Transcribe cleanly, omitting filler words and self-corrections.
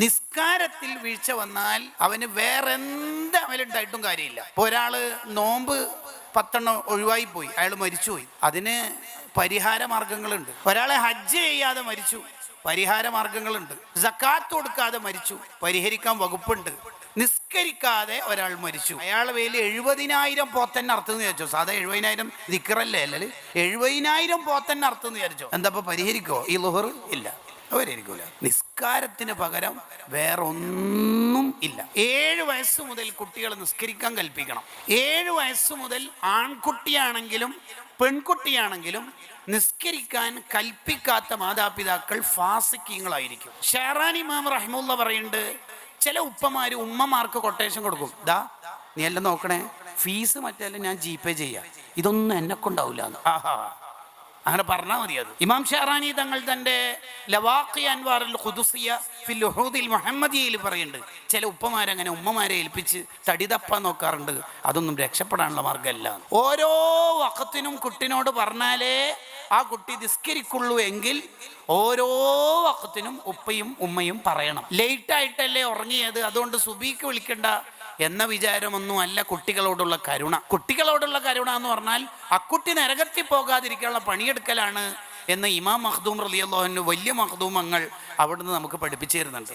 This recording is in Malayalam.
നിസ്കാരത്തിൽ വീഴ്ച വന്നാൽ അവന് വേറെ എന്ത് അമലുണ്ടായിട്ടും കാര്യമില്ല. ഇപ്പോൾ ഒരാൾ നോമ്പ് 10 ഒഴിവായി പോയി, അയാൾ മരിച്ചുപോയി, അതിന് പരിഹാര മാർഗങ്ങളുണ്ട്. ഒരാളെ ഹജ്ജ് ചെയ്യാതെ മരിച്ചു, പരിഹാര മാർഗങ്ങളുണ്ട്. സക്കാത്ത് കൊടുക്കാതെ മരിച്ചു, പരിഹരിക്കാൻ വകുപ്പുണ്ട്. നിസ്കരിക്കാതെ ഒരാൾ മരിച്ചു, അയാളെ പേരിൽ 70,000 പോത്തന്നെ അർത്ഥമെന്ന് വിചാരിച്ചോ. സാധാ 70,000 ദിക്റല്ലേ, അല്ലേ 70,000 പോത്തന്നെ അർത്ഥമെന്ന് വിചാരിച്ചോ. എന്താ പരിഹരിക്കോ ഈ ലുഹർ? ഇല്ല, അവരായിരിക്കൂല. നിസ്കാരത്തിന് പകരം വേറൊന്നും ഇല്ല. 7 വയസ്സ് മുതൽ കുട്ടികളെ നിസ്കരിക്കാൻ കൽപ്പിക്കണം. 7 വയസ്സ് മുതൽ ആൺകുട്ടിയാണെങ്കിലും പെൺകുട്ടിയാണെങ്കിലും നിസ്കരിക്കാൻ കൽപ്പിക്കാത്ത മാതാപിതാക്കൾ ഫാസിഖീങ്ങളായിരിക്കും. ഷാറാനി ഇമാം റഹിമഹുല്ലാഹ് പറയുന്നുണ്ട്, ചില ഉപ്പമാര് ഉമ്മമാർക്ക് കൊട്ടേഷൻ കൊടുക്കും, ദാ നീ എല്ലാം നോക്കണേ, ഫീസ് മറ്റേ ഞാൻ GPay ചെയ്യാം, ഇതൊന്നും എന്നെ കൊണ്ടാവില്ല. ആഹാ, അങ്ങനെ പറഞ്ഞാൽ മതി. അത് ഇമാം ഷാറാനി തങ്ങൾ തൻ്റെ ലവാഖി അൻവാറുൽ ഖുദുസിയ ഫിൽ ഉഹൂദിൽ മുഹമ്മദിയയിൽ പറയുന്നുണ്ട്, ചില ഉപ്പമാരങ്ങനെ ഉമ്മമാരെ ഏൽപ്പിച്ച് തടിതപ്പാൻ നോക്കാറുണ്ട്, അതൊന്നും രക്ഷപ്പെടാനുള്ള മാർഗ്ഗമല്ല. ഓരോ വഖത്തിനും കുട്ടിനോട് പറഞ്ഞാലേ ആ കുട്ടി നിസ്കരിക്കുള്ളൂ എങ്കിൽ ഓരോ വഖത്തിനും ഉപ്പയും ഉമ്മയും പറയണം. ലേറ്റായിട്ടല്ലേ ഉറങ്ങിയത്, അതുകൊണ്ട് സുബീക്ക് വിളിക്കണ്ട എന്ന വിചാരമൊന്നും അല്ല കുട്ടികളോടുള്ള കരുണ. കുട്ടികളോടുള്ള കരുണ എന്ന് പറഞ്ഞാൽ അക്കുട്ടി നരകത്തിൽ പോകാതിരിക്കാനുള്ള പണിയെടുക്കലാണ് എന്ന് ഇമാം മഖ്ദൂം റളിയല്ലാഹു അൻഹു വലിയ മഖ്ദൂമങ്ങൾ അവിടുന്ന് നമുക്ക് പഠിപ്പിച്ചു തരുന്നുണ്ട്.